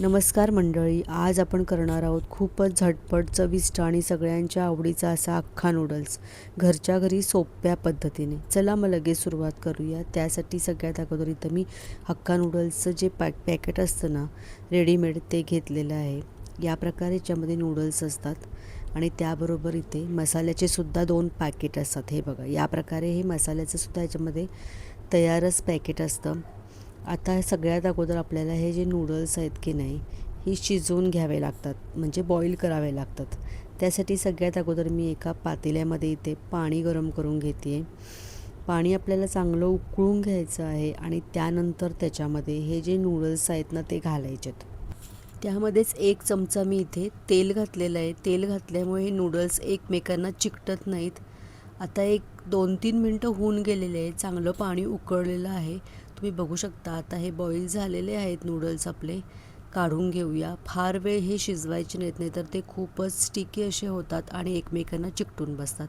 नमस्कार मंडळी, आज आपण करणार आहोत खूपच झटपट चविष्ट आणि सगळ्यांच्या आवडीचा असा अख्खा नूडल्स घरच्या घरी सोप्या पद्धतीने. चला मग लगेच सुरुवात करूया. त्यासाठी सगळ्यात अगोदर इथं मी हक्का नूडल्सचं जे पॅकेट असतं ना रेडीमेड ते घेतलेलं आहे. या प्रकारे याच्यामध्ये नूडल्स असतात आणि त्याबरोबर इथे मसाल्याचे सुद्धा 2 पॅकेट असतात. हे बघा, या प्रकारे हे मसाल्याचं सुद्धा याच्यामध्ये तयारच पॅकेट असतं. आता सगळ्यात अगोदर आपल्याला हे जे नूडल्स आहेत की नाही, हे शिजवून घ्यावे लागतात, म्हणजे बॉईल करावे लागतात. त्यासाठी सगळ्यात अगोदर मी एका पातेल्यामध्ये इथे पाणी गरम करून घेते आहे. पाणी आपल्याला चांगलं उकळून घ्यायचं आहे आणि त्यानंतर त्याच्यामध्ये हे जे नूडल्स आहेत ना ते घालायचे आहेत. त्यामध्येच 1 चमचा मी इथे तेल घातलेलं आहे. तेल घातल्यामुळे हे नूडल्स एकमेकांना चिकटत नाहीत. आता एक 2-3 मिनटं होऊन गेलेले आहे. चांगलं पाणी उकळलेलं आहे, तुम्ही बघू शकता. आता हे बॉईल झालेले आहेत नूडल्स आपले. काढून घेऊया. फार वेळ हे शिजवायचे नाहीत, नाही तर ते खूपच स्टिकी असे होतात आणि एकमेकांना चिकटून बसतात.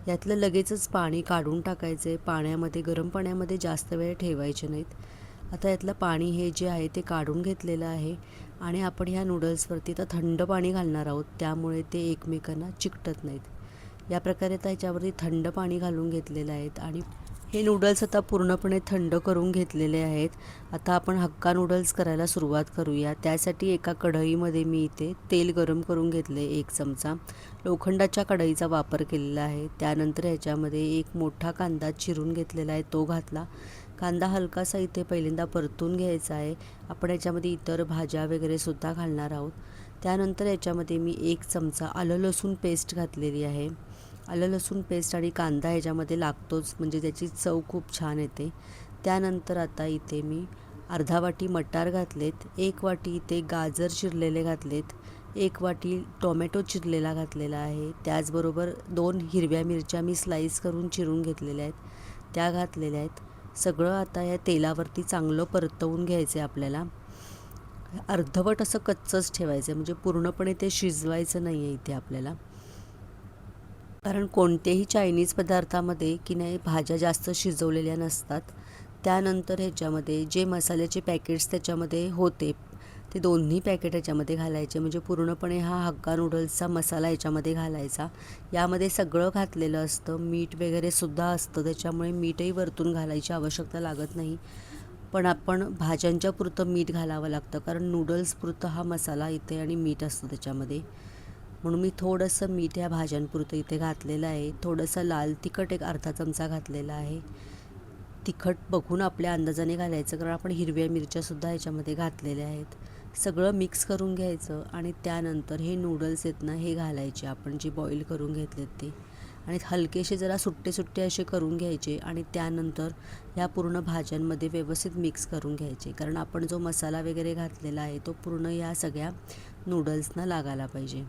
यातलं लगेचच पाणी काढून टाकायचं आहे. पाण्यामध्ये, गरम पाण्यामध्ये जास्त वेळ ठेवायचे नाहीत. आता यातलं पाणी हे जे आहे ते काढून घेतलेलं आहे आणि आपण ह्या नूडल्सवरती आता थंड पाणी घालणार आहोत, त्यामुळे ते एकमेकांना चिकटत नाहीत. या प्रकारे आता ह्याच्यावरती थंड पाणी घालून घेतलेलं आहेत आणि हे नूडल्स आता पूर्णपणे थंड करून घेतलेले आहेत. आता आपण हक्का नूडल्स करायला सुरुवात करूया. त्यासाठी एका कढईमध्ये मी इथे तेल गरम करून घेतले. 1 चमचा लोखंडाच्या कढईचा वापर केलेला आहे. त्यानंतर ह्याच्यामध्ये एक मोठा कांदा चिरून घेतलेला आहे, तो घातला. कांदा हलकासा इथे पहिल्यांदा परतून घ्यायचा आहे. आपण याच्यामध्ये इतर भाज्या वगैरे सुद्धा घालणार आहोत. त्यानंतर याच्यामध्ये मी 1 चमचा आलं लसूण पेस्ट घातलेली आहे. आलं लसूण पेस्ट आणि कांदा ह्याच्यामध्ये लागतोच, म्हणजे त्याची चव खूप छान येते. त्यानंतर आता इथे मी अर्धा वाटी मटार घातलेत, 1 वाटी इथे गाजर चिरलेले घातलेत, 1 वाटी टोमॅटो चिरलेला घातलेला आहे. त्याचबरोबर 2 हिरव्या मिरच्या मी स्लाईस करून चिरून घेतलेल्या आहेत, त्या घातलेल्या आहेत. सगळं आता या तेलावरती चांगलं परतवून घ्यायचं आहे आपल्याला. अर्धवट असं कच्चंच ठेवायचं आहे, म्हणजे पूर्णपणे ते शिजवायचं नाही आहे इथे आपल्याला. कारण कोणत्याही चायनीज पदार्थामध्ये की नाही भाज्या जास्त शिजवलेल्या नसतात. त्यानंतर ह्याच्यामध्ये जे मसाल्याचे पॅकेट्स त्याच्यामध्ये होते ते दोन्ही पॅकेट ह्याच्यामध्ये घालायचे, म्हणजे पूर्णपणे हा हक्का नूडल्सचा मसाला याच्यामध्ये घालायचा. यामध्ये सगळं घातलेलं असतं, मीठ वगैरे सुद्धा असतं, त्याच्यामुळे मीठही वरतून घालायची आवश्यकता लागत नाही. पण आपण भाज्यांच्या पुरतं मीठ घालावं लागतं, कारण नूडल्स पुरतं हा मसाला इथे आणि मीठ असतं त्याच्यामध्ये. म्हणून मी थोडंसं मीठ या भाज्यांपुरतं इथे घातलेलं आहे. थोडंसं लाल तिखट एक अर्धा चमचा घातलेला आहे. तिखट बघून आपल्या अंदाजाने घालायचं, कारण आपण हिरव्या मिरच्यासुद्धा ह्याच्यामध्ये घातलेल्या आहेत. सगळं मिक्स करून घ्यायचं आणि त्यानंतर हे नूडल्स आहेत ना हे घालायचे, आपण जे बॉईल करून घेतलेत ते, आणि हलकेसे जरा सुट्टे सुट्टे असे करून घ्यायचे आणि त्यानंतर ह्या पूर्ण भाज्यांमध्ये व्यवस्थित मिक्स करून घ्यायचे, कारण आपण जो मसाला वगैरे घातलेला आहे तो पूर्ण या सगळ्या नूडल्सना लागायला पाहिजे.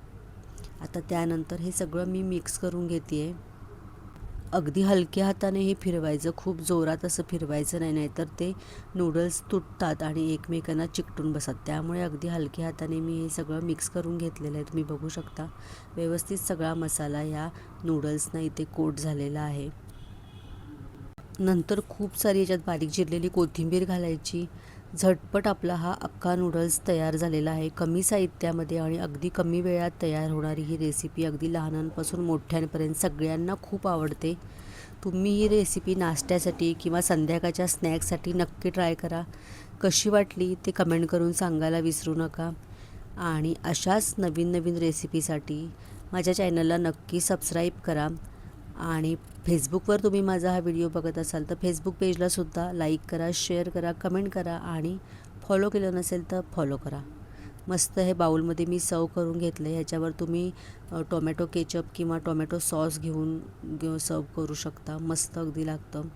आता त्यानंतर हे सगळं मी मिक्स करून घेते आहे. अगदी हलक्या हाताने हे फिरवायचं, खूप जोरात असं फिरवायचं नाही, नाहीतर ते नूडल्स तुटतात आणि एकमेकांना चिकटून बसतात. त्यामुळे अगदी हलक्या हाताने मी हे सगळं मिक्स करून घेतलेलं आहे. तुम्ही बघू शकता व्यवस्थित सगळा मसाला ह्या नूडल्सना इथे कोट झालेला आहे. नंतर खूप सारी याच्यात बारीक चिरलेली कोथिंबीर घालायची. झटपट आपला हा अख्खा नूडल्स तयार झालेला आहे, कमी साहित्यामध्ये आणि अगदी कमी वेळात तयार होणारी ही रेसिपी अगदी लहानांपासून मोठ्यांपर्यंत सगळ्यांना खूप आवडते. तुम्ही ही रेसिपी नाश्त्यासाठी किंवा संध्याकाळच्या स्नॅक्ससाठी नक्की ट्राय करा. कशी वाटली ते कमेंट करून सांगायला विसरू नका. आणि अशाच नवीन नवीन रेसिपीसाठी माझ्या चॅनलला नक्की सबस्क्राईब करा. आणि फेसबुकवर तुम्ही माझा हा व्हिडिओ बघत असाल तर फेसबुक पेजलासुद्धा लाईक करा, शेअर करा, कमेंट करा आणि फॉलो केलं नसेल तर फॉलो करा. मस्त हे बाउलमध्ये मी सर्व करून घेतलं आहे. ह्याच्यावर तुम्ही टोमॅटो केचप किंवा टोमॅटो सॉस घेऊन सर्व करू शकता. मस्त अगदी लागतं.